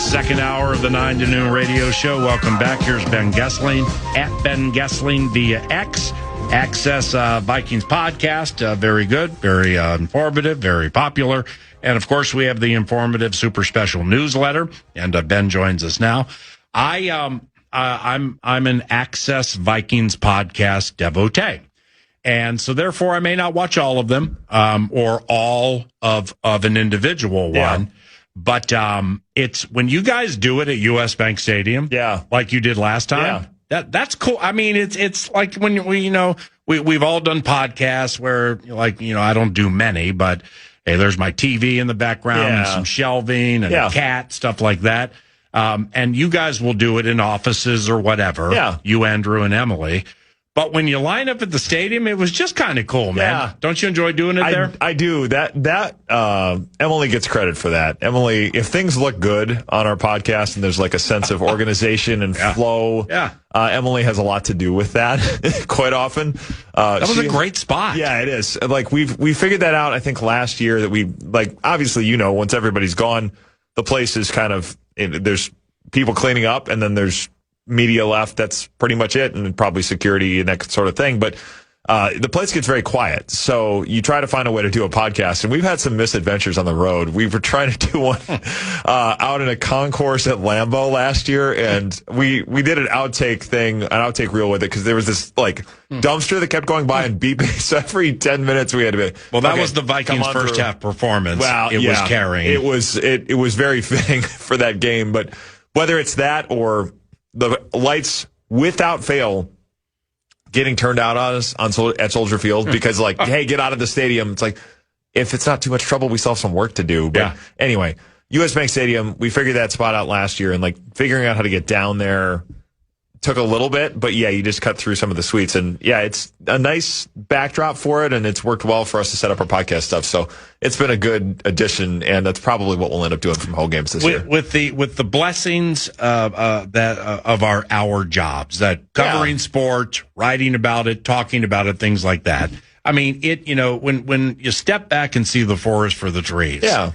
Second hour of the 9 to noon radio show. Welcome back. Here's Ben Gessling at Ben Gessling via X. Access Vikings podcast. Very good, very informative, very popular. And, of course, we have the informative super special newsletter. And Ben joins us now. I'm an Access Vikings podcast devotee. And so, therefore, I may not watch all of them or all of an individual one. But it's when you guys do it at U.S. Bank Stadium, like you did last time. That's cool. I mean, it's like when we've all done podcasts where I don't do many, but hey, there's my TV in the background and some shelving and a cat, stuff like that. And you guys will do it in offices or whatever. Yeah. You, Andrew, and Emily. But when you line up at the stadium, it was just kind of cool, man. Yeah. Don't you enjoy doing it there? I do. Emily gets credit for that. Emily, if things look good on our podcast and there's like a sense of organization and flow, Emily has a lot to do with that quite often. That was a great spot. Yeah, it is. Like we figured that out, I think, last year that obviously, once everybody's gone, the place is kind of, there's people cleaning up and then there's media left. That's pretty much it, and probably security and that sort of thing. But the place gets very quiet, so you try to find a way to do a podcast. And we've had some misadventures on the road. We were trying to do one out in a concourse at Lambeau last year, and we did an outtake reel with it because there was this dumpster that kept going by and beeping. So every 10 minutes we had to be. Well, that was the Vikings first half performance. Well, it was carrying. It was very fitting for that game. But whether it's that or the lights, without fail, getting turned out on us at Soldier Field because, hey, get out of the stadium. It's like, if it's not too much trouble, we still have some work to do. But anyway, U.S. Bank Stadium, we figured that spot out last year, and figuring out how to get down there took a little bit. But you just cut through some of the suites, and it's a nice backdrop for it, and it's worked well for us to set up our podcast stuff. So it's been a good addition, and that's probably what we'll end up doing from home games this year. With the blessings of our jobs, that covering sport, writing about it, talking about it, things like that. I mean, when you step back and see the forest for the trees. Yeah.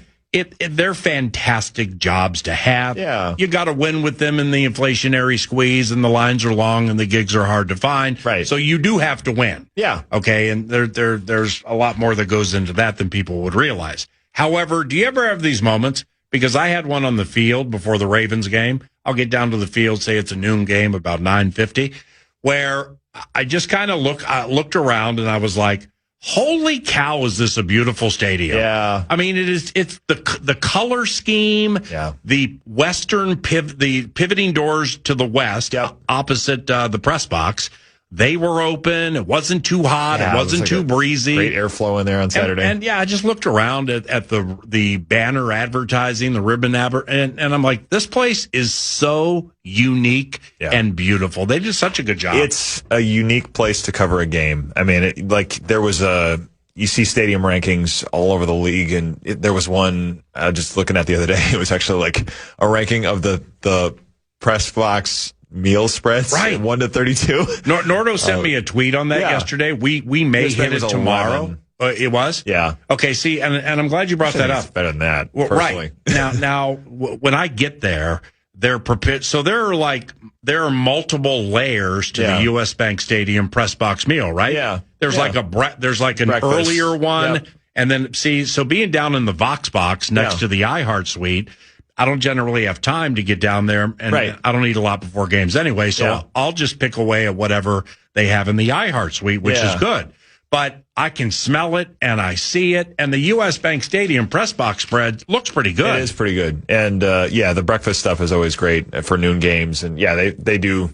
They're fantastic jobs to have. Yeah. You got to win with them in the inflationary squeeze, and the lines are long and the gigs are hard to find. Right. So you do have to win. Yeah. Okay. And there's a lot more that goes into that than people would realize. However, do you ever have these moments? Because I had one on the field before the Ravens game. I'll get down to the field, say it's a noon game, about 9:50, where I just kind of looked around and I was like, holy cow, is this a beautiful stadium? Yeah. I mean, it's the color scheme, the western the pivoting doors to the west, opposite the press box. They were open. It wasn't too hot. It wasn't too breezy. Great airflow in there on Saturday. And I just looked around at the banner advertising, the ribbon and I'm like, this place is so unique and beautiful. They did such a good job. It's a unique place to cover a game. I mean, there was you see stadium rankings all over the league, and there was one just looking at the other day. It was actually a ranking of the press box meal spreads, right? 1 to 32. Nordo sent me a tweet on that yesterday. We may hit it tomorrow. It was? Yeah. Okay, see, and I'm glad you brought that up. It's better than that, personally. Right. Now, when I get there, they're prepared. So there are multiple layers to the U.S. Bank Stadium press box meal, right? Yeah. There's an breakfast. Earlier one, and then so being down in the Vox box next to the iHeart suite, I don't generally have time to get down there, and I don't eat a lot before games anyway, so I'll just pick away at whatever they have in the iHeart suite, which is good. But I can smell it, and I see it, and the U.S. Bank Stadium press box spread looks pretty good. It is pretty good. And, the breakfast stuff is always great for noon games, and, they do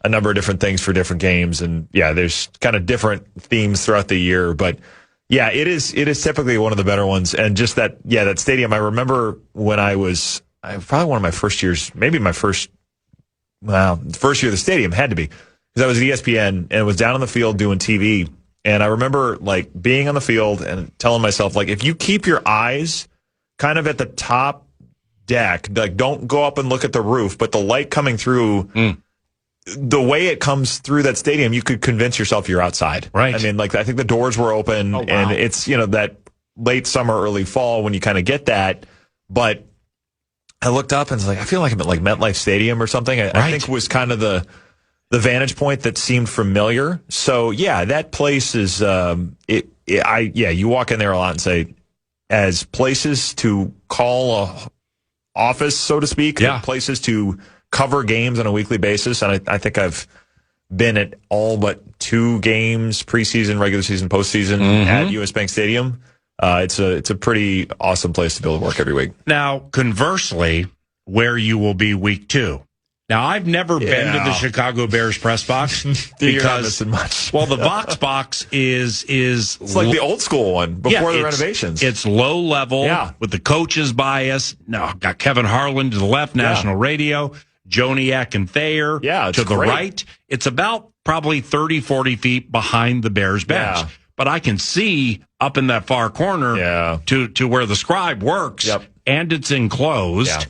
a number of different things for different games, and, there's kind of different themes throughout the year, but it is typically one of the better ones. And just that stadium, I remember when probably one of my first years, maybe my first year of the stadium had to be, because I was at ESPN and was down on the field doing TV. And I remember being on the field and telling myself, if you keep your eyes kind of at the top deck, don't go up and look at the roof, but the light coming through, the way it comes through that stadium, you could convince yourself you're outside. Right. I mean, I think the doors were open, and it's, that late summer, early fall when you kind of get that. But I looked up and was like, I feel like I'm at like MetLife Stadium or something. I think was kind of the vantage point that seemed familiar. So yeah, that place is, you walk in there a lot and say, as places to call a office, so to speak, places to cover games on a weekly basis. And I think I've been at all but 2 games, preseason, regular season, postseason at US Bank Stadium. It's a pretty awesome place to be able to work every week. Now, conversely, where you will be week 2. Now, I've never been to the Chicago Bears press box You're not missing much. Well, the Vox box is it's like the old school one before the renovations. It's low level with the coach's bias. No, got Kevin Harlan to the left, national radio, Joniak and Thayer to the right. It's about probably 30, 40 feet behind the Bears bench. Yeah. But I can see up in that far corner to where the scribe works, and it's enclosed. Yeah.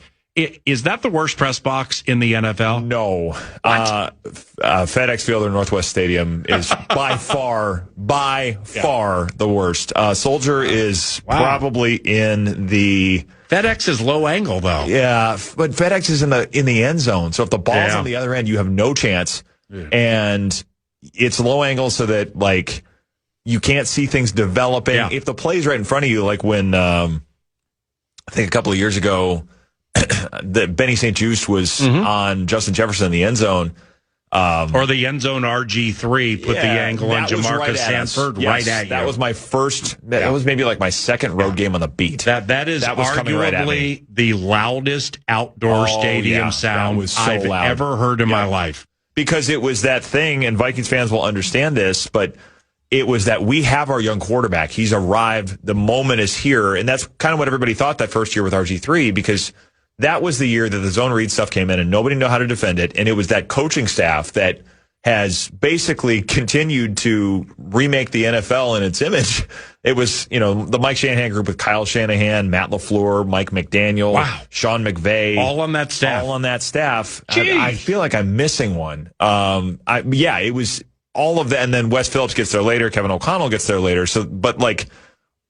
Is that the worst press box in the NFL? No. FedEx Field or Northwest Stadium is by far the worst. Soldier is probably in the... FedEx is low angle, though. Yeah, but FedEx is in the end zone. So if the ball's on the other end, you have no chance. Yeah. And it's low angle so that, like, you can't see things developing. Yeah. If the play's right in front of you, like when I think a couple of years ago... that Benny St. Juste was on Justin Jefferson in the end zone. Or the end zone RG3 put the angle on Jamarcus Sanford right at you. That was my first, that was maybe like my second road game on the beat. That is arguably the loudest outdoor stadium sound I've ever heard in my life. Because it was that thing, and Vikings fans will understand this, but it was that we have our young quarterback. He's arrived. The moment is here. And that's kind of what everybody thought that first year with RG3, because that was the year that the zone read stuff came in and nobody knew how to defend it. And it was that coaching staff that has basically continued to remake the NFL in its image. It was, the Mike Shanahan group with Kyle Shanahan, Matt LaFleur, Mike McDaniel, Sean McVay. All on that staff. I feel like I'm missing one. It was all of that. And then Wes Phillips gets there later. Kevin O'Connell gets there later. So, but like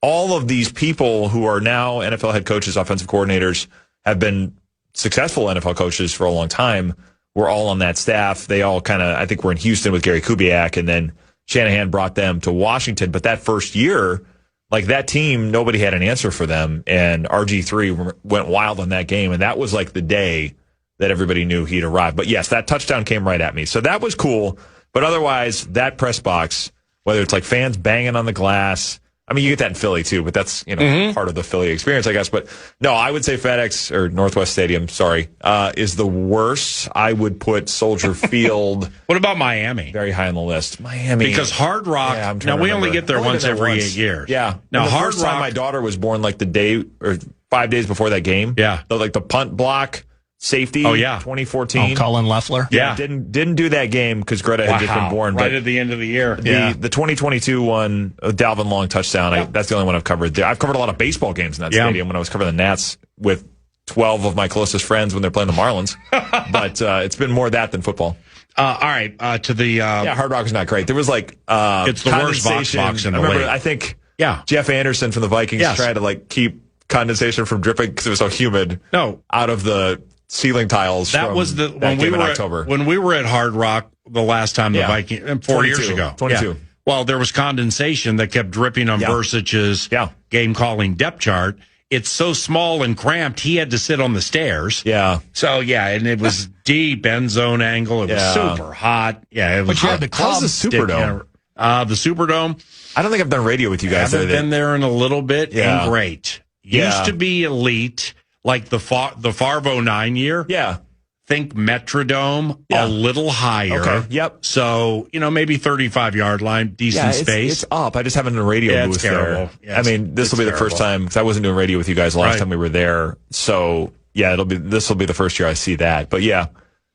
all of these people who are now NFL head coaches, offensive coordinators, have been successful NFL coaches for a long time. We're all on that staff. They all I think we're in Houston with Gary Kubiak, and then Shanahan brought them to Washington. But that first year, like that team, nobody had an answer for them. And RG3 went wild on that game. And that was like the day that everybody knew he'd arrived. But yes, that touchdown came right at me. So that was cool. But otherwise, that press box, whether it's like fans banging on the glass, I mean, you get that in Philly too, but that's, part of the Philly experience, I guess. But no, I would say FedEx or Northwest Stadium, is the worst. I would put Soldier Field. What about Miami? Very high on the list. Miami. Because Hard Rock, now we only get there once every 8 years. Yeah. Now, Hard Rock. Time my daughter was born like the day or 5 days before that game. Yeah. So like the punt block. Safety, 2014. Colin Loeffler. Yeah, didn't do that game because Greta had just been born. Right at the end of the year. The 2022 one, Dalvin Long touchdown. That's the only one I've covered. I've covered a lot of baseball games in that stadium when I was covering the Nats with 12 of my closest friends when they're playing the Marlins. But it's been more that than football. All right, to the Hard Rock is not great. There was like it's the worst box in the league. I think Jeff Anderson from the Vikings tried to like keep condensation from dripping because it was so humid. Out of the ceiling tiles. That was when we were at Hard Rock the last time the Vikings 4 years ago. 22. Yeah. Well, there was condensation that kept dripping on Versich's game calling depth chart. It's so small and cramped, he had to sit on the stairs. Yeah. So and it was deep end zone angle. It was super hot. Yeah, it was. But you had the club. How's the Superdome? The Superdome. I don't think I've done radio with you guys. I haven't been there in a little bit. And great. Used to be elite. Like the Farvo 9 year. Yeah. Think Metrodome, a little higher. Okay. Yep. So, maybe 35-yard line, decent space. It's up. I just haven't done a radio booth there. Yeah, I mean, this will be the first time, because I wasn't doing radio with you guys the last time we were there. So, this will be the first year I see that. But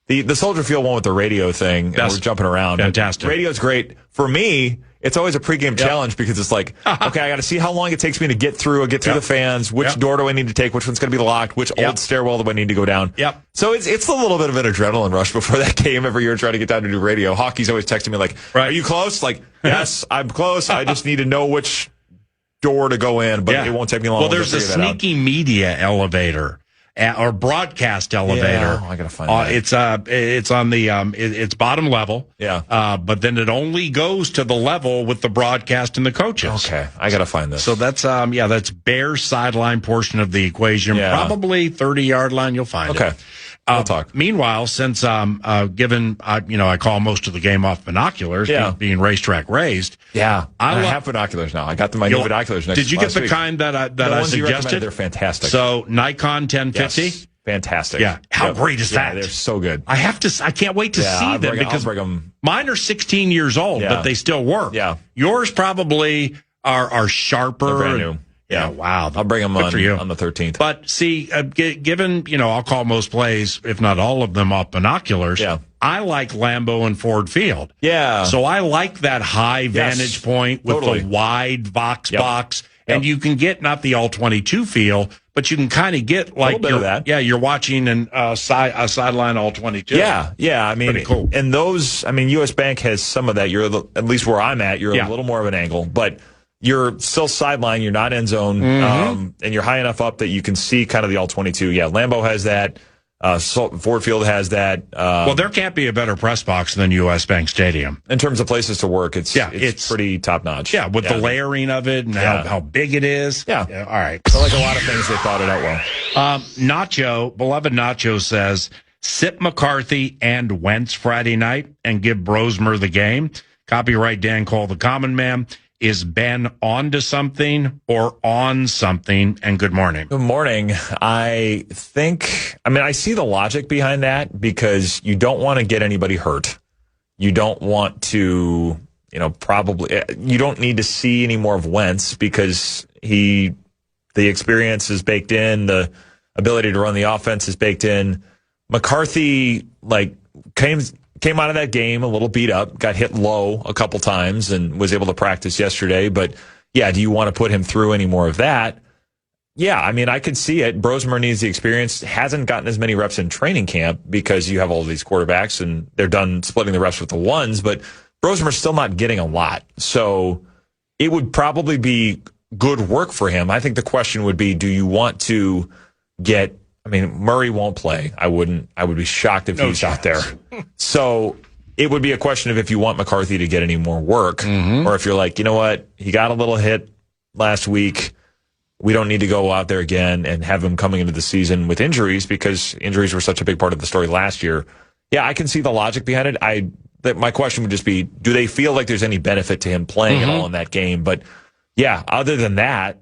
the Soldier Field one with the radio thing, and we're jumping around. Fantastic. Radio's great. For me, it's always a pregame challenge because it's like, okay, I got to see how long it takes me to get through the fans. Which door do I need to take? Which one's going to be locked? Which old stairwell do I need to go down? Yep. So it's a little bit of an adrenaline rush before that game every year trying to get down to do radio. Hockey's always texting me like, are you close? Like, yes, I'm close. I just need to know which door to go in, but it won't take me long. Well, there's a sneaky media elevator. or broadcast elevator. Yeah, I gotta find that. It's on the it's bottom level. Yeah. But then it only goes to the level with the broadcast and the coaches. Okay, I gotta find this. So that's Bears sideline portion of the equation. Yeah. Probably 30-yard line. You'll find it. Okay. We'll talk. Meanwhile, since given I call most of the game off binoculars, being racetrack raised. Yeah, I have binoculars now. I got my new binoculars. Did you get the week. Kind that I ones you recommended, suggested? they're fantastic. So Nikon 1050. Yes, fantastic. Yeah, how great is that? They're so good. I can't wait to see them because mine are 16 years old, but they still work. Yeah, yours probably are sharper. They're brand new. Yeah, wow. I'll bring them on the 13th. But see, given, I'll call most plays, if not all of them, off binoculars. Yeah. I like Lambeau and Ford Field. Yeah. So I like that high vantage point with the wide box. And you can get not the all 22 feel, but you can kind of get like a little bit of that. Yeah, you're watching a sideline all 22. Yeah. I mean, pretty cool. And those, US Bank has some of that. You're at least where I'm at. You're a little more of an angle, but you're still sideline. You're not end zone, and you're high enough up that you can see kind of the all 22. Yeah, Lambeau has that. Ford Field has that. Well, there can't be a better press box than U.S. Bank Stadium. In terms of places to work, it's pretty top notch. Yeah, with the layering of it and how big it is. Yeah. All right. So like a lot of things, they thought it out well. Beloved Nacho says, sit McCarthy and Wentz Friday night and give Brosmer the game. Copyright Dan Cole, the common man. Is Ben on to something or on something? And good morning. Good morning. I see the logic behind that because you don't want to get anybody hurt. You don't want to, you don't need to see any more of Wentz because the experience is baked in, the ability to run the offense is baked in. McCarthy, came out of that game a little beat up, got hit low a couple times and was able to practice yesterday. But, do you want to put him through any more of that? Yeah, I could see it. Brosmer needs the experience. Hasn't gotten as many reps in training camp because you have all these quarterbacks and they're done splitting the reps with the ones. But Brosmer's still not getting a lot. So it would probably be good work for him. I think the question would be, do you want to get... Murray won't play. I would be shocked if he's out there. So it would be a question of if you want McCarthy to get any more work, or if you're like, you know what, he got a little hit last week. We don't need to go out there again and have him coming into the season with injuries because injuries were such a big part of the story last year. Yeah, I can see the logic behind it. My question would just be, do they feel like there's any benefit to him playing at all in that game? But yeah, other than that,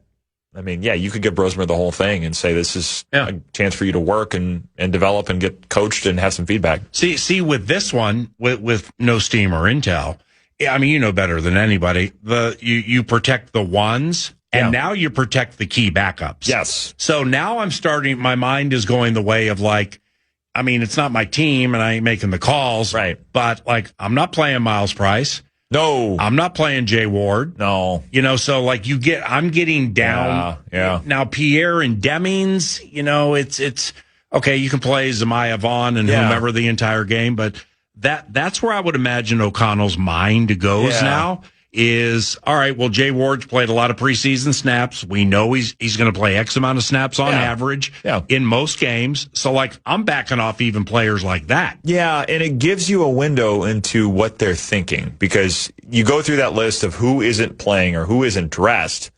you could give Brosmer the whole thing and say this is a chance for you to work and develop and get coached and have some feedback. See, with this one, with no steam or intel, you know better than anybody. You protect the ones, and now you protect the key backups. Yes. So now my mind is going the way of it's not my team and I ain't making the calls. Right. But I'm not playing Miles Price. No. I'm not playing Jay Ward. No. So I'm getting down. Yeah. Now Pierre and Demings, it's okay. You can play Zemiah Vaughn and whomever the entire game, but that's where I would imagine O'Connell's mind goes now is, all right, well, Jay Ward's played a lot of preseason snaps. We know he's going to play X amount of snaps on average in most games. So, I'm backing off even players like that. Yeah, and it gives you a window into what they're thinking because you go through that list of who isn't playing or who isn't dressed,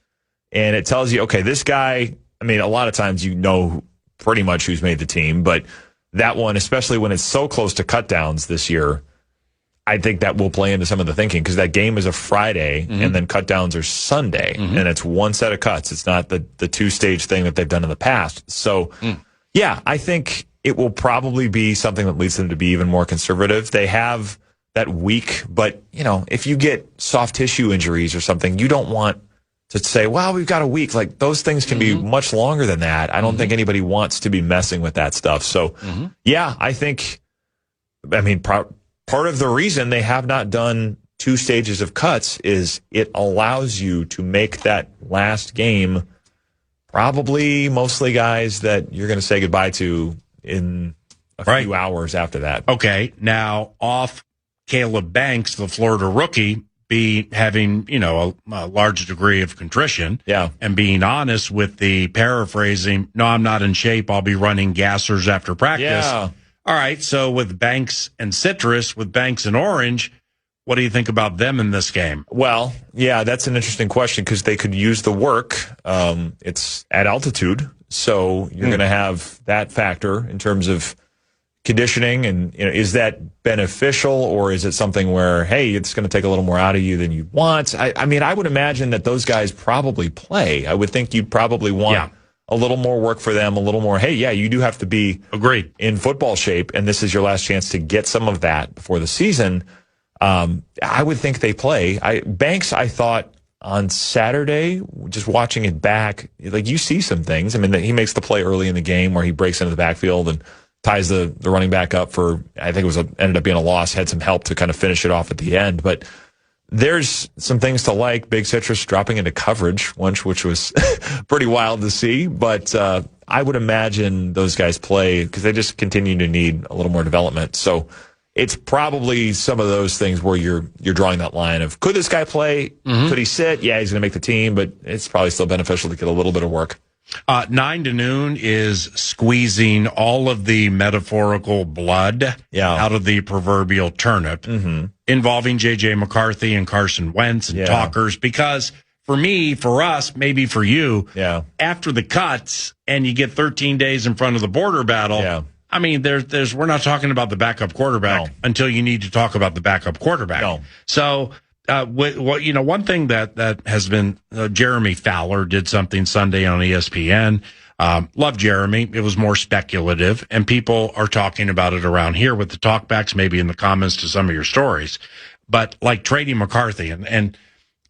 and it tells you, okay, this guy, a lot of times pretty much who's made the team, but that one, especially when it's so close to cutdowns this year, I think that will play into some of the thinking because that game is a Friday and then cutdowns are Sunday and it's one set of cuts. It's not the two-stage thing that they've done in the past. So, I think it will probably be something that leads them to be even more conservative. They have that week, but, if you get soft tissue injuries or something, you don't want to say, well, we've got a week. Those things can be much longer than that. I don't think anybody wants to be messing with that stuff. So, I think, part of the reason they have not done 2 stages of cuts is it allows you to make that last game probably mostly guys that you're going to say goodbye to in a few hours after that. Okay, now off Caleb Banks, the Florida rookie, be having, a large degree of contrition. Yeah. And being honest with the paraphrasing, no, I'm not in shape. I'll be running gassers after practice. Yeah. All right. So with Banks and Citrus, with Banks and Orange, what do you think about them in this game? Well, yeah, that's an interesting question because they could use the work. It's at altitude, so you're going to have that factor in terms of conditioning. And is that beneficial, or is it something where, hey, it's going to take a little more out of you than you want? I mean, I would imagine that those guys probably play. I would think you'd probably want a little more work for them, a little more, hey, yeah, you do have to be in football shape, and this is your last chance to get some of that before the season. I would think they play. Banks, I thought on Saturday, just watching it back, like you see some things. I mean, he makes the play early in the game where he breaks into the backfield and ties the running back up for, I think it was ended up being a loss, had some help to kind of finish it off at the end. But there's some things to like. Big Citrus dropping into coverage once, which was pretty wild to see. But I would imagine those guys play because they just continue to need a little more development. So it's probably some of those things where you're drawing that line of, could this guy play? Could he sit? Yeah, he's going to make the team, but it's probably still beneficial to get a little bit of work. 9 to noon is squeezing all of the metaphorical blood out of the proverbial turnip, involving J.J. McCarthy and Carson Wentz and talkers, because for me, for us, maybe for you, after the cuts and you get 13 days in front of the border battle, I mean, we're not talking about the backup quarterback until you need to talk about the backup quarterback. So, one thing that has been, Jeremy Fowler did something Sunday on ESPN. Love Jeremy. It was more speculative, and people are talking about it around here with the talkbacks, maybe in the comments to some of your stories. But like trading McCarthy, and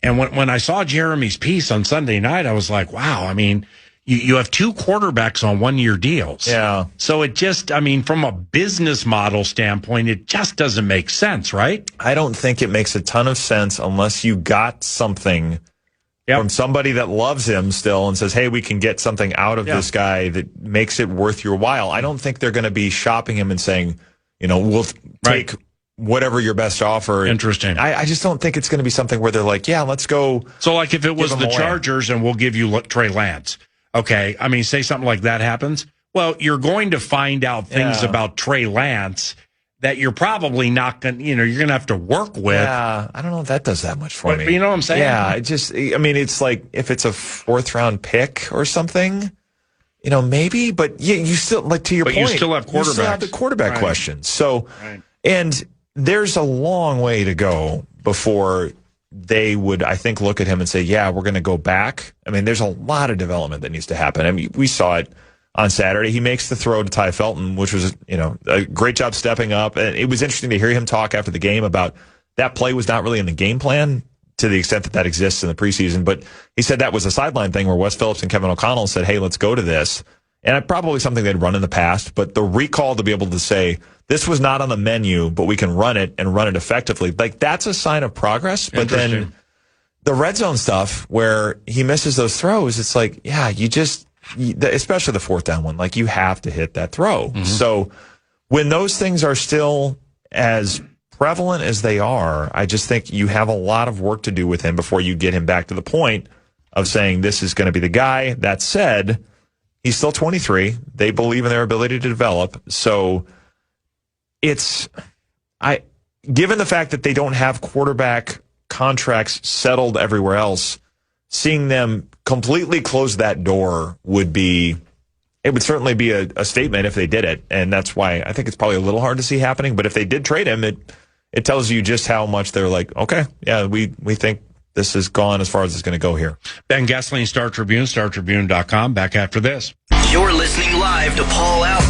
when I saw Jeremy's piece on Sunday night, I was like, wow. I mean, you have 2 quarterbacks on 1-year deals. Yeah. So it just, I mean, from a business model standpoint, it just doesn't make sense, right? I don't think it makes a ton of sense unless you got something from somebody that loves him still and says, hey, we can get something out of this guy that makes it worth your while. I don't think they're going to be shopping him and saying, we'll take whatever your best offer. Interesting. I just don't think it's going to be something where they're like, yeah, let's go. So like if it was the Chargers and we'll give you Trey Lance. Okay, I mean, say something like that happens. Well, you're going to find out things about Trey Lance that you're probably not going to, you're going to have to work with. Yeah, I don't know if that does that much for me. But you know what I'm saying? Yeah, it's like if it's a 4th-round pick or something, maybe. But you still, like to your point, you still have quarterbacks. You still have the quarterback question. So, and there's a long way to go before they would, I think, look at him and say, yeah, we're going to go back. I mean, there's a lot of development that needs to happen. I mean, we saw it on Saturday. He makes the throw to Ty Felton, which was, a great job stepping up. And it was interesting to hear him talk after the game about that play was not really in the game plan to the extent that exists in the preseason. But he said that was a sideline thing where Wes Phillips and Kevin O'Connell said, hey, let's go to this. And probably something they'd run in the past, but the recall to be able to say, this was not on the menu, but we can run it and run it effectively. Like, that's a sign of progress. But then the red zone stuff where he misses those throws, it's like, yeah, especially the 4th down one, like you have to hit that throw. So when those things are still as prevalent as they are, I just think you have a lot of work to do with him before you get him back to the point of saying this is going to be the guy. That said, he's still 23. They believe in their ability to develop. So given the fact that they don't have quarterback contracts settled everywhere else, seeing them completely close that door would certainly be a statement if they did it. And that's why I think it's probably a little hard to see happening. But if they did trade him, it tells you just how much they're like, okay, yeah, we think this has gone as far as it's going to go here. Ben Gessling, Star Tribune, StarTribune.com. Back after this. You're listening live to Paul Out.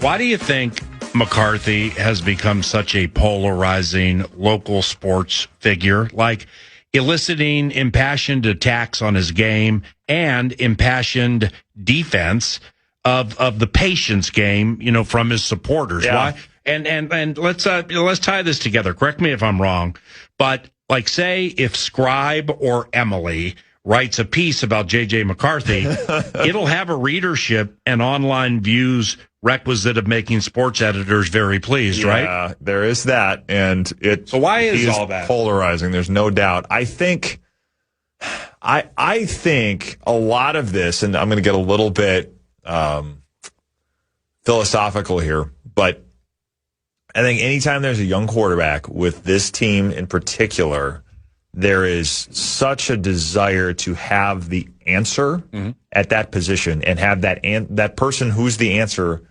Why do you think McCarthy has become such a polarizing local sports figure? Like, eliciting impassioned attacks on his game and impassioned defense of the patience game, from his supporters. Yeah. Why? And let's tie this together. Correct me if I'm wrong, but like say if Scribe or Emily writes a piece about J.J. McCarthy, it'll have a readership and online views requisite of making sports editors very pleased, right? Yeah, there is that, and So why is all that polarizing? There's no doubt. I think a lot of this, and I'm going to get a little bit philosophical here, but I think anytime there's a young quarterback with this team in particular, there is such a desire to have the answer at that position and have that person who's the answer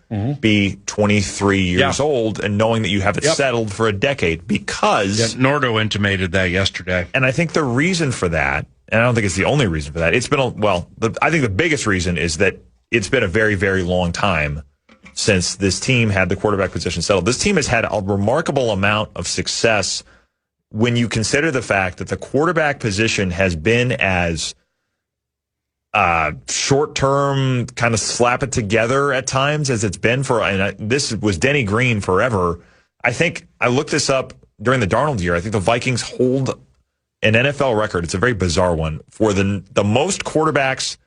be 23 years old and knowing that you have it settled for a decade because... Nordo intimated that yesterday. And I think the reason for that, and I don't think it's the only reason for that, I think the biggest reason is that it's been a very, very long time since this team had the quarterback position settled. This team has had a remarkable amount of success when you consider the fact that the quarterback position has been as short-term, kind of slap it together at times as it's been this was Denny Green forever. I think I looked this up during the Darnold year. I think the Vikings hold an NFL record. It's a very bizarre one for the most quarterbacks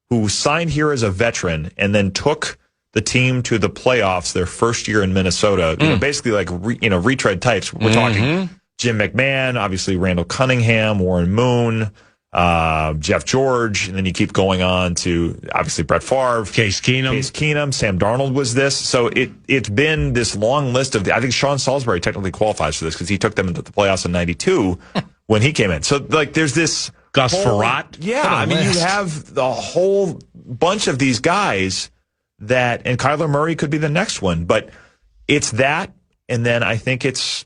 who signed here as a veteran and then took the team to the playoffs their first year in Minnesota. Basically like retread types. We're talking Jim McMahon, obviously Randall Cunningham, Warren Moon, Jeff George, and then you keep going on to obviously Brett Favre, Case Keenum, Sam Darnold was this. So it's been this long list of. I think Sean Salisbury technically qualifies for this because he took them into the playoffs in '92 when he came in. So like there's this Gus Frerotte. Yeah, I mean you have the whole bunch of these guys and Kyler Murray could be the next one, but it's that, and then I think it's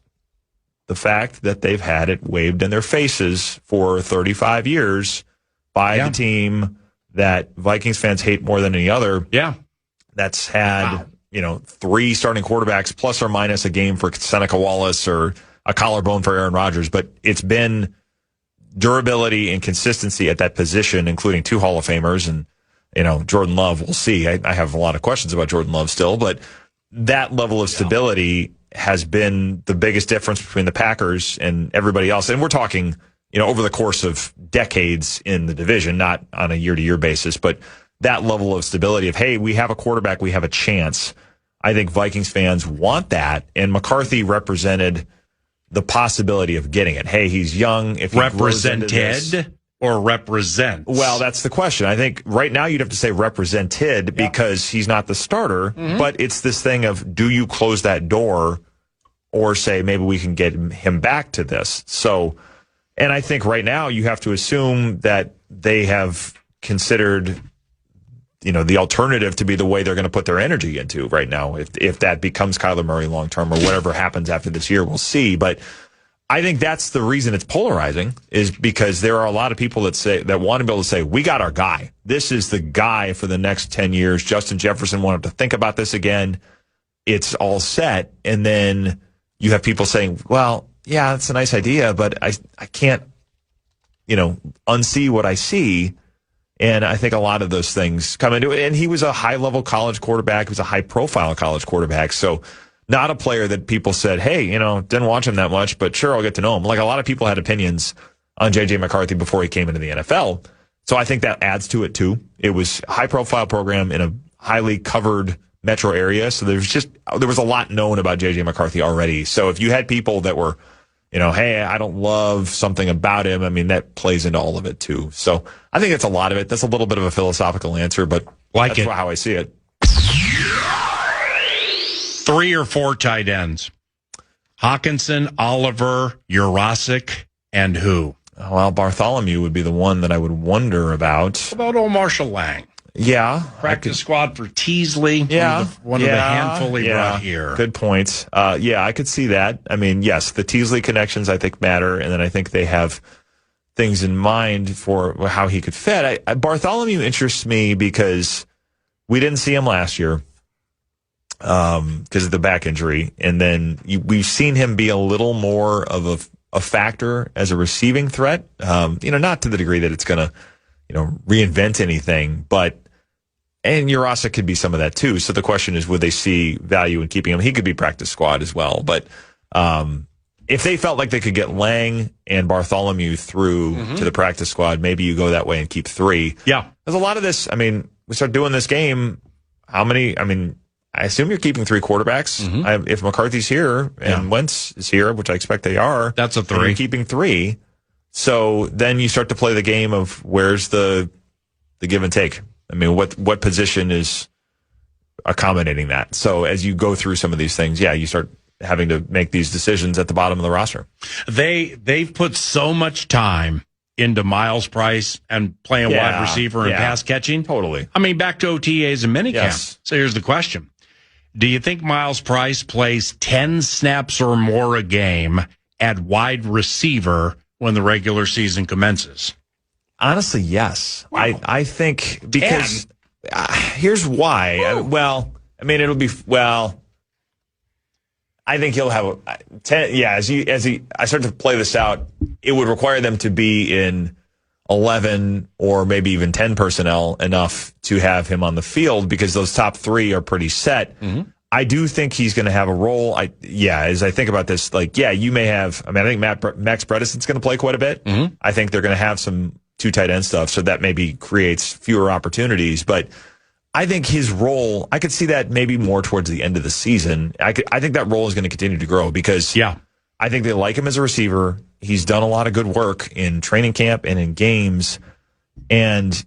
the fact that they've had it waved in their faces for 35 years by the team that Vikings fans hate more than any other. Yeah. That's had, 3 starting quarterbacks plus or minus a game for Seneca Wallace or a collarbone for Aaron Rodgers. But it's been durability and consistency at that position, including 2 Hall of Famers and, Jordan Love. We'll see. I have a lot of questions about Jordan Love still, but that level of stability has been the biggest difference between the Packers and everybody else. And we're talking, over the course of decades in the division, not on a year-to-year basis, but that level of stability of, hey, we have a quarterback, we have a chance. I think Vikings fans want that, and McCarthy represented the possibility of getting it. Hey, he's young. If he represented or represents? Well, that's the question. I think right now you'd have to say represented because he's not the starter, but it's this thing of, do you close that door or say maybe we can get him back to this? So, and I think right now you have to assume that they have considered, the alternative to be the way they're going to put their energy into right now. If that becomes Kyler Murray long term or whatever happens after this year, we'll see. But I think that's the reason it's polarizing, is because there are a lot of people that want to be able to say, we got our guy. This is the guy for the next 10 years. Justin Jefferson wanted to think about this again. It's all set. And then you have people saying, well, yeah, it's a nice idea, but I can't, unsee what I see. And I think a lot of those things come into it. And he was a high-level college quarterback. He was a high-profile college quarterback. So not a player that people said, hey, didn't watch him that much, but sure, I'll get to know him. Like a lot of people had opinions on J.J. McCarthy before he came into the NFL. So I think that adds to it, too. It was a high-profile program in a highly covered metro area. So there was a lot known about J.J. McCarthy already. So if you had people that were, hey, I don't love something about him, I mean, that plays into all of it, too. So I think that's a lot of it. That's a little bit of a philosophical answer, but that's how I see it. 3 or 4 tight ends: Hawkinson, Oliver, Jurasik, and who? Well, Bartholomew would be the one that I would wonder about. What about old Marshall Lang? Yeah. Practice squad for Teasley. Yeah. One of the handful he brought here. Good point. I could see that. I mean, yes, the Teasley connections I think matter, and then I think they have things in mind for how he could fit. Bartholomew interests me because we didn't see him last year because of the back injury, and then we've seen him be a little more of a factor as a receiving threat. Not to the degree that it's going to, reinvent anything, and Urasa could be some of that too. So the question is, would they see value in keeping him? He could be practice squad as well. But if they felt like they could get Lang and Bartholomew through to the practice squad, maybe you go that way and keep 3. Yeah. There's a lot of this. I mean, we start doing this game. How many? I mean, I assume you're keeping 3 quarterbacks. If McCarthy's here and Wentz is here, which I expect they are, that's a 3. You're keeping 3. So then you start to play the game of where's the give and take. I mean, what position is accommodating that? So as you go through some of these things, you start having to make these decisions at the bottom of the roster. They've put so much time into Miles Price and playing wide receiver and pass catching. Totally. I mean, back to OTAs and minicamp. Yes. So here's the question. Do you think Miles Price plays 10 snaps or more a game at wide receiver when the regular season commences? Honestly, yes. Wow. I think because here's why. It'll be I think he'll have 10. Yeah, I start to play this out, it would require them to be in 11 or maybe even 10 personnel enough to have him on the field because those top 3 are pretty set. I do think he's going to have a role. As I think about this, you may have. I mean, I think Max Bredeson's going to play quite a bit. I think they're going to have some 2 tight end stuff, so that maybe creates fewer opportunities. But I think his role, I could see that maybe more towards the end of the season. I think that role is going to continue to grow because I think they like him as a receiver. He's done a lot of good work in training camp and in games, and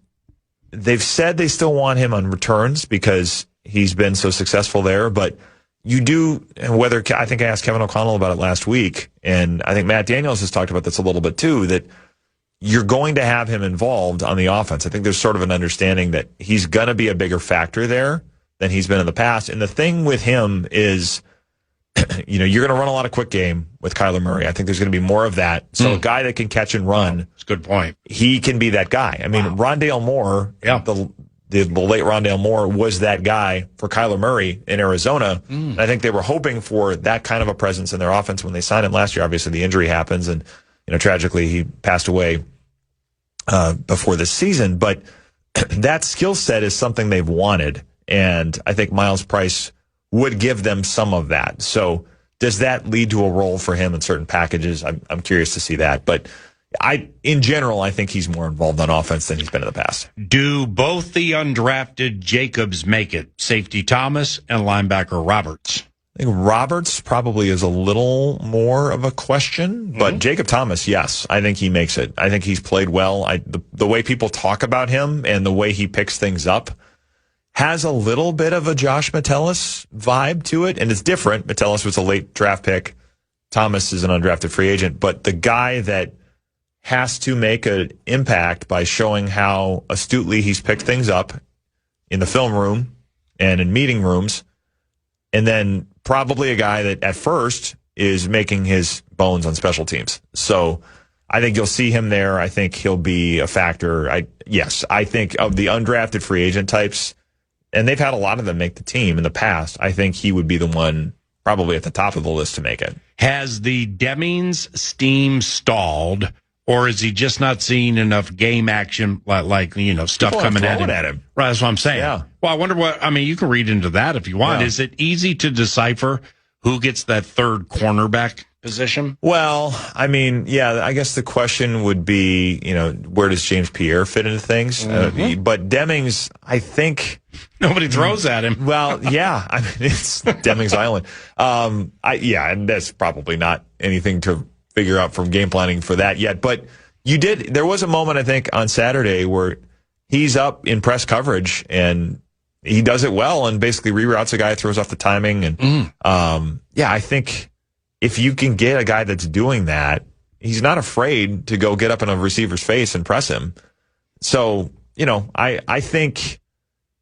they've said they still want him on returns because he's been so successful there. But you do, and I think I asked Kevin O'Connell about it last week, and I think Matt Daniels has talked about this a little bit too, that you're going to have him involved on the offense. I think there's sort of an understanding that he's going to be a bigger factor there than he's been in the past. And the thing with him is, you're going to run a lot of quick game with Kyler Murray. I think there's going to be more of that. So a guy that can catch and run. That's a good point. He can be that guy. I mean, Rondale Moore, the late Rondale Moore was that guy for Kyler Murray in Arizona. And I think they were hoping for that kind of a presence in their offense when they signed him last year. Obviously, the injury happens, and tragically he passed away before this season. But that skill set is something they've wanted, and I think Miles Price would give them some of that. So does that lead to a role for him in certain packages? I'm curious to see that. But in general, I think he's more involved on offense than he's been in the past. Do both the undrafted Jacobs make it? Safety Thomas and linebacker Roberts. I think Roberts probably is a little more of a question, but Jacob Thomas, yes, I think he makes it. I think he's played well. The way people talk about him and the way he picks things up has a little bit of a Josh Metellus vibe to it, and it's different. Metellus was a late draft pick. Thomas is an undrafted free agent, but the guy that has to make an impact by showing how astutely he's picked things up in the film room and in meeting rooms, and then probably a guy that at first is making his bones on special teams. So I think you'll see him there. I think he'll be a factor. I think of the undrafted free agent types, and they've had a lot of them make the team in the past, I think he would be the one probably at the top of the list to make it. Has the Demings steam stalled, or is he just not seeing enough game action, like stuff People coming at at him? Right, that's what I'm saying. Yeah. Well, I wonder you can read into that if you want. Yeah. Is it easy to decipher who gets that third cornerback position? Well, I guess the question would be, where does James Pierre fit into things? But Demings, I think nobody throws at him. Well, yeah, it's Demings Island. And that's probably not anything to figure out from game planning for that yet. But there was a moment, I think, on Saturday where he's up in press coverage and he does it well and basically reroutes a guy, throws off the timing. And I think if you can get a guy that's doing that, he's not afraid to go get up in a receiver's face and press him. So, I think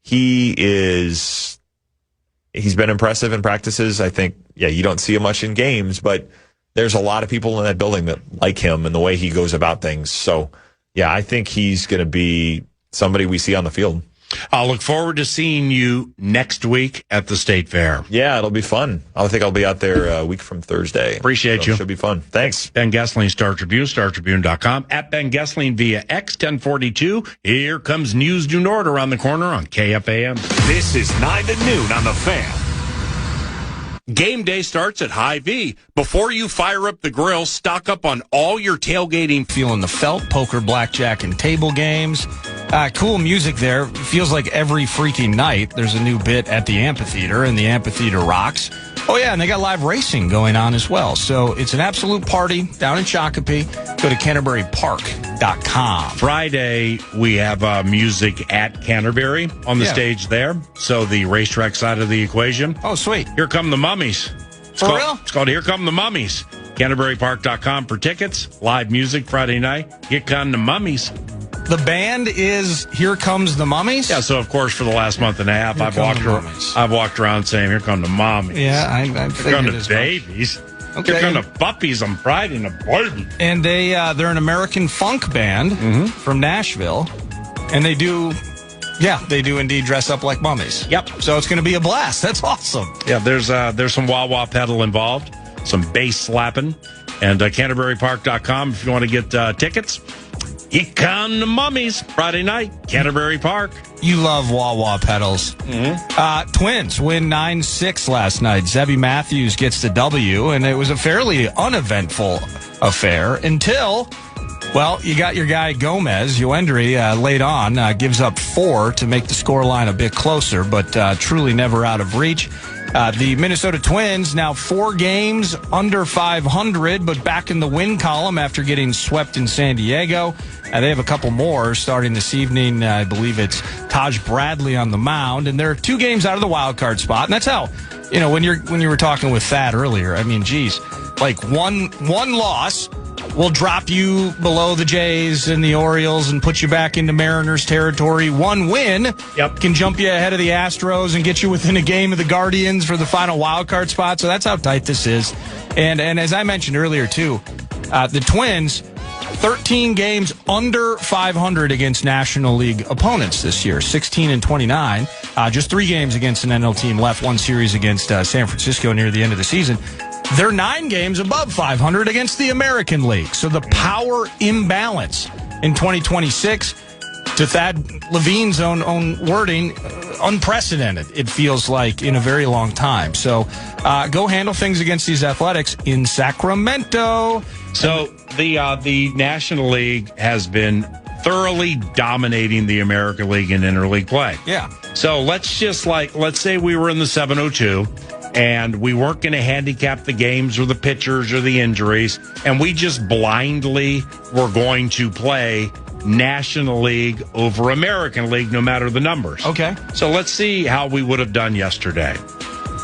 he's been impressive in practices. I think, you don't see him much in games, but there's a lot of people in that building that like him and the way he goes about things. So, I think he's going to be somebody we see on the field. I'll look forward to seeing you next week at the State Fair. Yeah, it'll be fun. I think I'll be out there a week from Thursday. Appreciate you. Should be fun. Thanks. Ben Gessling, Star Tribune, StarTribune.com. At Ben Gessling via X1042. Here comes News due north around the corner on KFAN. This is 9 to noon on The Fan. Game day starts at Hy-Vee. Before you fire up the grill, stock up on all your tailgating. Feeling the felt, poker, blackjack, and table games. Cool music there. Feels like every freaking night there's a new bit at the amphitheater, and the amphitheater rocks. Oh, yeah, and they got live racing going on as well. So it's an absolute party down in Shakopee. Go to CanterburyPark.com. Friday, we have music at Canterbury on the stage there. So the racetrack side of the equation. Oh, sweet. Here come the mummies. For real? It's called Here Come the Mummies. CanterburyPark.com for tickets. Live music Friday night. Here come the mummies. The band is Here Comes the Mummies? Yeah, so of course for the last month and a half, I've walked around saying, Here come the mummies. Yeah, I Here come the babies. Okay. Here come the puppies. I'm riding a baby. And they're an American funk band from Nashville, and they do indeed dress up like mummies. Yep. So it's going to be a blast. That's awesome. Yeah, there's some wah-wah pedal involved, some bass slapping, and CanterburyPark.com if you want to get tickets. Here come the mummies Friday night, Canterbury Park. You love wah-wah pedals. Twins win 9-6 last night. Zebby Matthews gets the W, and it was a fairly uneventful affair until, well, you got your guy Gomez. Yoendry late on, gives up 4 to make the scoreline a bit closer, but truly never out of reach. The Minnesota Twins now 4 games under 500, but back in the win column after getting swept in San Diego. They have a couple more starting this evening. I believe it's Taj Bradley on the mound, and they're 2 games out of the wild card spot. And that's how, when you were talking with Thad earlier. I mean, geez, like one loss will drop you below the Jays and the Orioles and put you back into Mariners territory. 1 win can jump you ahead of the Astros and get you within a game of the Guardians for the final wild card spot. So that's how tight this is. And as I mentioned earlier, too, the Twins, 13 games under 500 against National League opponents this year, 16-29. Just 3 games against an NL team left, 1 series against San Francisco near the end of the season. They're 9 games above 500 against the American League. So the power imbalance in 2026, to Thad Levine's own wording, unprecedented, it feels like, in a very long time. So go handle things against these Athletics in Sacramento. So the National League has been thoroughly dominating the American League in interleague play. Yeah. So let's say we were in the 702 and we weren't going to handicap the games or the pitchers or the injuries, and we just blindly were going to play National League over American League no matter the numbers. Okay. So let's see how we would have done yesterday.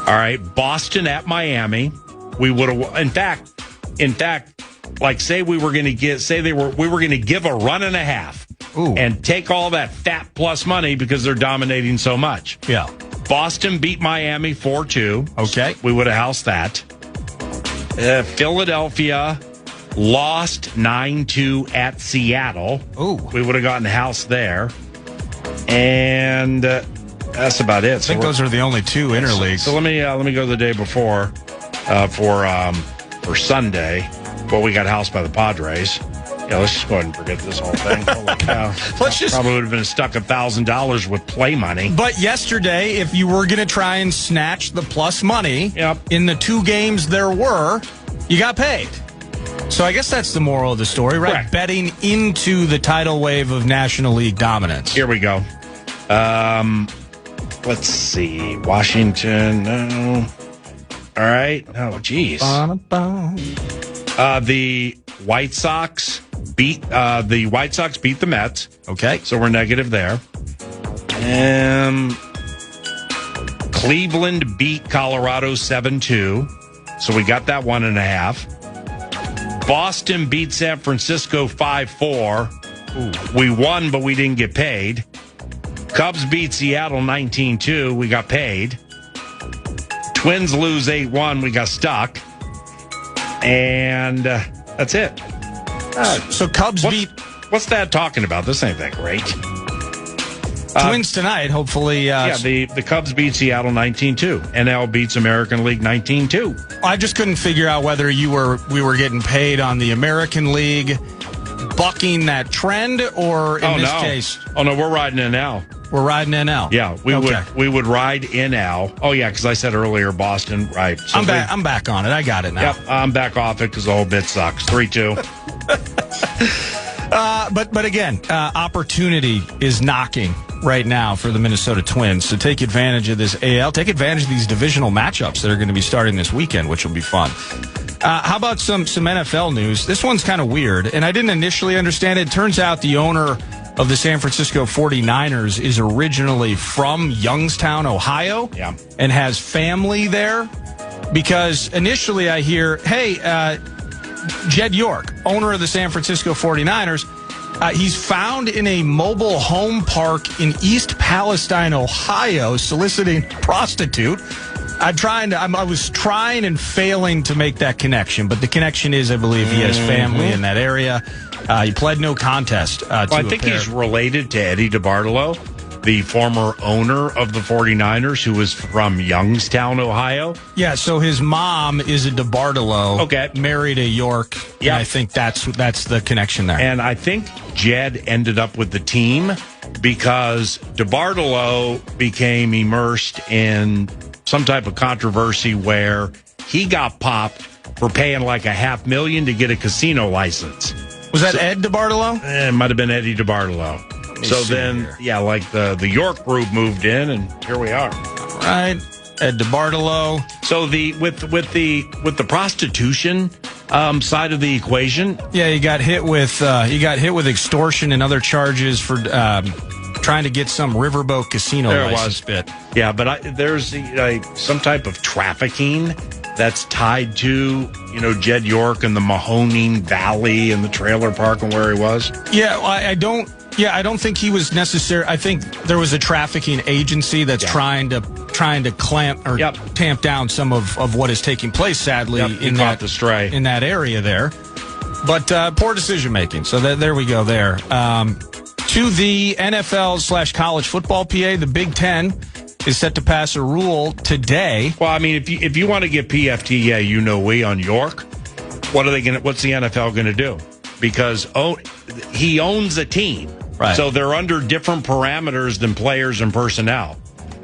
All right, Boston at Miami. We would have, in fact, like say we were going to we were going to give a run and a half. Ooh. And take all that fat plus money because they're dominating so much. Yeah. Boston beat Miami 4-2. Okay. We would have housed that. Philadelphia lost 9-2 at Seattle. Ooh. We would have gotten house there. And that's about it. I think those are the only 2 interleagues. So let me go the day before for Sunday. Well, we got housed by the Padres. Yeah, let's just go ahead and forget this whole thing. Holy cow. Probably would have been stuck $1,000 with play money. But yesterday, if you were going to try and snatch the plus money in the 2 games there were, you got paid. So I guess that's the moral of the story, right? Correct. Betting into the tidal wave of National League dominance. Here we go. Let's see. Washington, no. All right. Oh, geez. The White Sox beat the Mets. Okay. So we're negative there. Cleveland beat Colorado 7-2. So we got that 1.5. Boston beat San Francisco 5-4. We won, but we didn't get paid. Cubs beat Seattle 19-2. We got paid. Twins lose 8-1. We got stuck. And that's it. So Cubs beat... What's that talking about? This ain't that great. Twins tonight, hopefully. The Cubs beat Seattle 19-2. NL beats American League 19-2. I just couldn't figure out whether we were getting paid on the American League bucking that trend, or in this case. Oh, no, we're riding NL. We're riding NL. Yeah, we would ride NL. Oh, yeah, because I said earlier Boston, right. So I'm back on it. I got it now. Yep, I'm back off it because the whole bit sucks. 3-2. But again, opportunity is knocking right now for the Minnesota Twins to take advantage of this AL, take advantage of these divisional matchups that are going to be starting this weekend, which will be fun. How about some NFL news? This one's kind of weird, and I didn't initially understand it. Turns out the owner of the San Francisco 49ers is originally from Youngstown, Ohio, and has family there. Because initially I hear, hey, Jed York, owner of the San Francisco 49ers, he's found in a mobile home park in East Palestine, Ohio, soliciting a prostitute. I was trying and failing to make that connection, but the connection is, I believe, he has family in that area. He pled no contest. I think he's related to Eddie DeBartolo, the former owner of the 49ers, who was from Youngstown, Ohio. Yeah, so his mom is a DeBartolo. Okay. Married a York. Yeah, I think that's the connection there. And I think Jed ended up with the team because DeBartolo became immersed in some type of controversy where he got popped for paying like $500,000 to get a casino license. Was that Ed DeBartolo? It might have been Eddie DeBartolo. So then, like the York group moved in, and here we are. Right, Ed DeBartolo. So with the prostitution side of the equation, he got hit with extortion and other charges for trying to get some riverboat casino license bit. Yeah, but there's some type of trafficking that's tied to Jed York and the Mahoning Valley and the trailer park and where he was. Yeah, I don't think he was necessary. I think there was a trafficking agency that's trying to clamp or tamp down some of what is taking place. Sadly, in that area there. But poor decision making. So there we go. There to the NFL/college football PA, the Big Ten is set to pass a rule today. Well, I mean, if you want to get PFTA, we on York, what's the NFL going to do? Because he owns a team. Right. So they're under different parameters than players and personnel.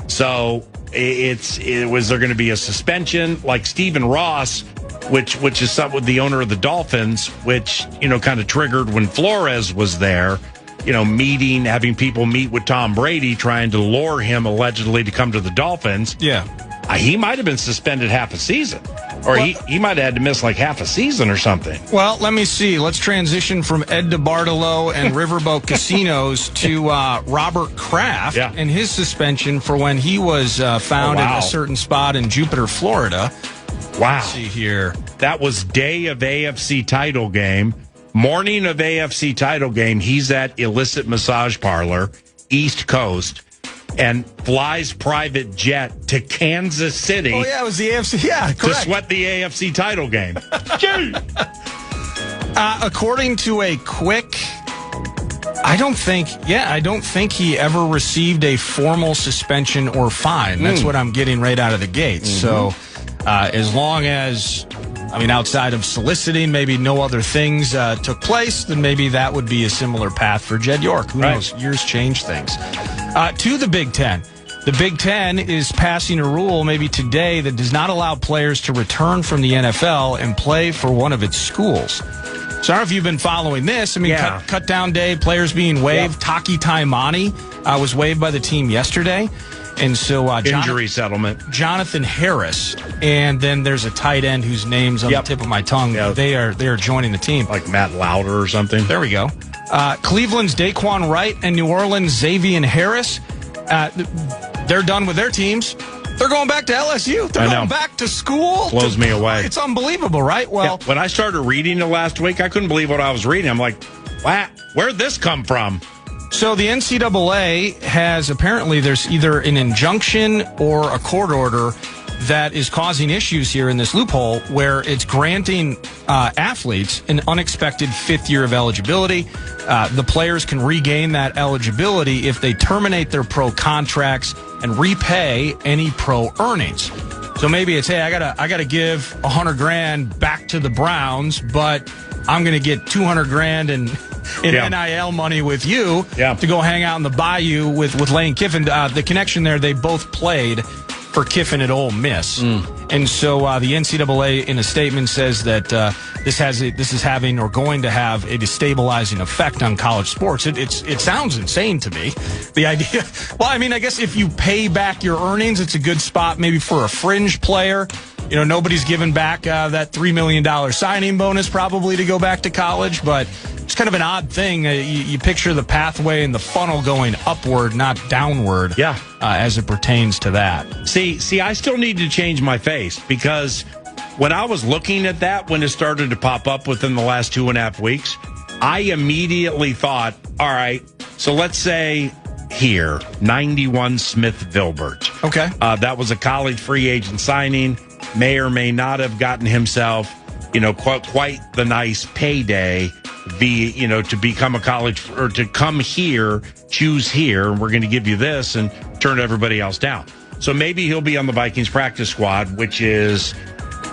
So was there going to be a suspension like Stephen Ross, which is something with the owner of the Dolphins, which, kind of triggered when Flores was there, having people meet with Tom Brady, trying to lure him allegedly to come to the Dolphins. Yeah. He might have been suspended half a season. Or he might have had to miss like half a season or something. Well, let me see. Let's transition from Ed DeBartolo and Riverboat Casinos to Robert Kraft and his suspension for when he was found in a certain spot in Jupiter, Florida. Wow. Let's see here. That was day of AFC title game. Morning of AFC title game, he's at illicit massage parlor, East Coast, and flies private jet to Kansas City. Oh, yeah, it was the AFC. Yeah, correct. To sweat the AFC title game. According to a quick, I don't think he ever received a formal suspension or fine. That's what I'm getting right out of the gates. So as long as, outside of soliciting, maybe no other things took place, then maybe that would be a similar path for Jed York. Who knows? Years change things. To the Big Ten. The Big Ten is passing a rule maybe today that does not allow players to return from the NFL and play for one of its schools. So I don't know if you've been following this. Cut down day, players being waived. Taki Taimani was waived by the team yesterday. And so injury settlement. Jonathan Harris, and then there's a tight end whose name's on the tip of my tongue. Yeah. They are joining the team. Like Matt Lauder or something. There we go. Cleveland's Daquan Wright and New Orleans' Xavier Harris. They're done with their teams. They're going back to LSU. They're going back to school. Blows me away. It's unbelievable, right? Well, when I started reading it last week, I couldn't believe what I was reading. I'm like, wow, where'd this come from? So the NCAA has apparently there's either an injunction or a court order that is causing issues here in this loophole where it's granting athletes an unexpected 5th year of eligibility. The players can regain that eligibility if they terminate their pro contracts and repay any pro earnings. So maybe it's, hey, I gotta give $100,000 back to the Browns, but I'm going to get $200,000 in NIL money with you to go hang out in the bayou with Lane Kiffin. The connection there, they both played for Kiffin at Ole Miss. And so the NCAA in a statement says that this is having or going to have a destabilizing effect on college sports. It sounds insane to me. The idea, well, I mean, I guess if you pay back your earnings, it's a good spot maybe for a fringe player. You know, nobody's given back that $3 million signing bonus probably to go back to college, but it's kind of an odd thing. You picture the pathway and the funnel going upward, not downward, as it pertains to that. See, I still need to change my face because when I was looking at that, when it started to pop up within the last 2.5 weeks, I immediately thought, all right, so let's say here, 91 Smith Vilbert. Okay. That was a college free agent signing. May or may not have gotten himself, quite the nice payday to become a college or to come here, choose here, and we're going to give you this and turn everybody else down. So maybe he'll be on the Vikings practice squad, which is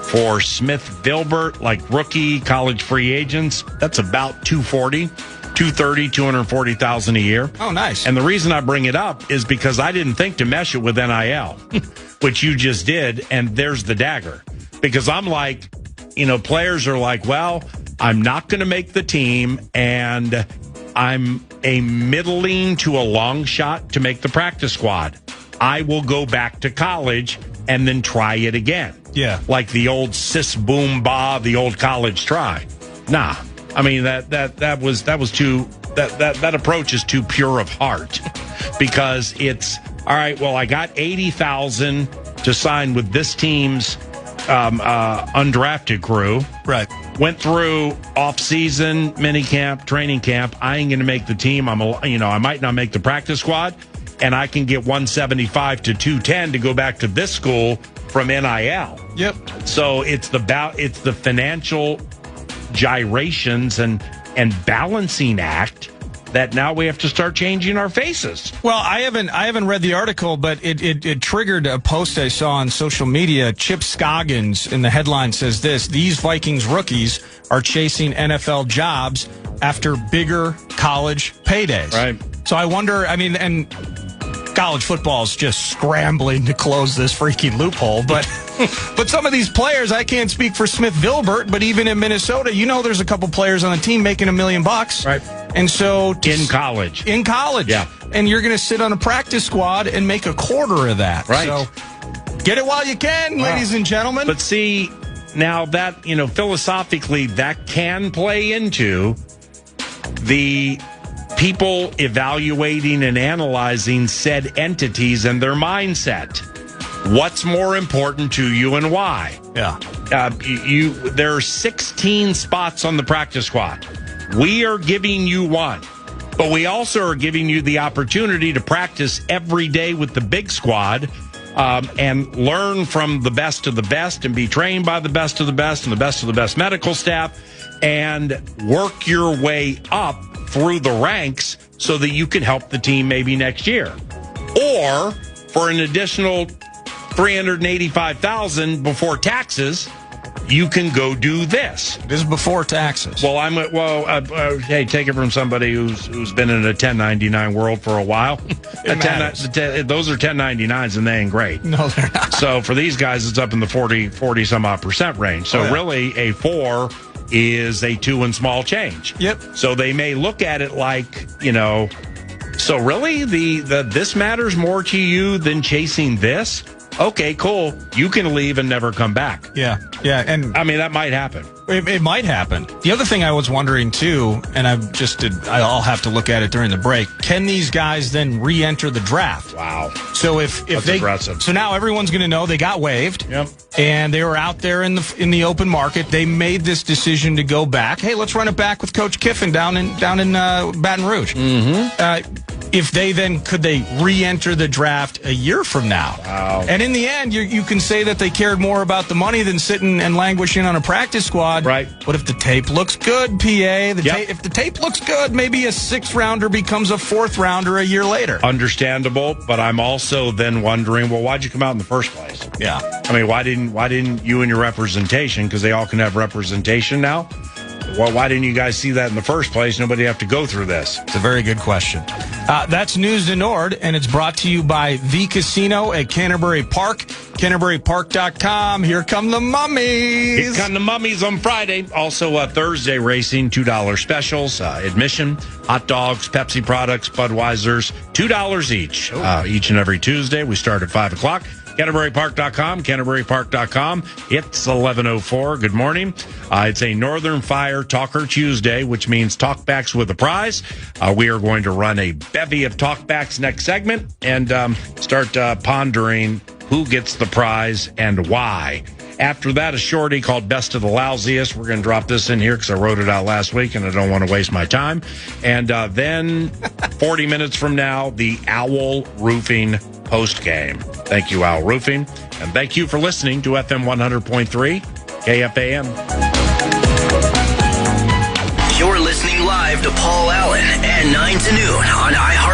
for Smith Vilbert, like rookie college free agents. That's about $240,000 a year. Oh, nice. And the reason I bring it up is because I didn't think to mesh it with NIL, which you just did, and there's the dagger. Because I'm like, players are like, well, I'm not going to make the team, and I'm a middling to a long shot to make the practice squad. I will go back to college and then try it again. Yeah. Like the old sis boom ba, the old college try. Nah. I mean, that approach is too pure of heart because it's all right. Well, I got 80,000 to sign with this team's undrafted crew. Right. Went through off-season, minicamp, training camp. I ain't going to make the team. I might not make the practice squad, and I can get 175 to 210 to go back to this school from NIL. Yep. So it's the financial gyrations and balancing act that now we have to start changing our faces. Well, I haven't read the article, but it triggered a post I saw on social media. Chip Scoggins in the headline says this: these Vikings rookies are chasing NFL jobs after bigger college paydays. Right. So I wonder, and college football is just scrambling to close this freaking loophole, but but some of these players, I can't speak for Smith Vilbert, but even in Minnesota, there's a couple players on the team making $1 million. Right. And so in college. Yeah. And you're going to sit on a practice squad and make a quarter of that. Right. So get it while you can, ladies and gentlemen. But see, now that, philosophically, that can play into the people evaluating and analyzing said entities and their mindset. What's more important to you and why? Yeah. There are 16 spots on the practice squad. We are giving you one, but we also are giving you the opportunity to practice every day with the big squad and learn from the best of the best and be trained by the best of the best and the best of the best medical staff and work your way up through the ranks so that you can help the team maybe next year. Or for an additional $385,000 before taxes, you can go do this. This is before taxes. Well, hey, take it from somebody who's been in a 1099 world for a while. Those are 1099s and they ain't great. No, they're not. So for these guys, it's up in the 40 some odd % range. So really, a 4 is a 2 and small change. Yep. So they may look at it like, so really this matters more to you than chasing this? Okay, cool. You can leave and never come back. Yeah. And that might happen. It might happen. The other thing I was wondering too, and I'll have to look at it during the break. Can these guys then re-enter the draft? Wow. So if That's they aggressive. So now everyone's going to know they got waived. Yep. And they were out there in the open market. They made this decision to go back. Hey, let's run it back with Coach Kiffin down in Baton Rouge. Mm-hmm. if could they re-enter the draft a year from now? Wow. And in the end, you can say that they cared more about the money than sitting and languishing on a practice squad. Right. But if the tape looks good, PA, if the tape looks good, maybe a 6th-rounder becomes a 4th-rounder a year later. Understandable, but I'm also then wondering, well, why'd you come out in the first place? Yeah. I mean, why didn't you and your representation, because they all can have representation now? Well, why didn't you guys see that in the first place? Nobody have to go through this. It's a very good question. That's News to Nord, and it's brought to you by The Casino at Canterbury Park. CanterburyPark.com. Here come the mummies. Here come the mummies on Friday. Also, Thursday racing, $2 specials. Admission, hot dogs, Pepsi products, Budweiser's, $2 each. Each and every Tuesday. We start at 5 o'clock. CanterburyPark.com, CanterburyPark.com. It's 11:04. Good morning. It's a Northern Fire Talker Tuesday, which means talkbacks with a prize. We are going to run a bevy of talkbacks next segment and start pondering who gets the prize and why. After that, a shorty called Best of the Lousiest. We're going to drop this in here because I wrote it out last week and I don't want to waste my time. And then 40 minutes from now, the Owl Roofing post-game. Thank you, Owl Roofing. And thank you for listening to FM 100.3 KFAN. You're listening live to Paul Allen at 9 to noon on iHeart.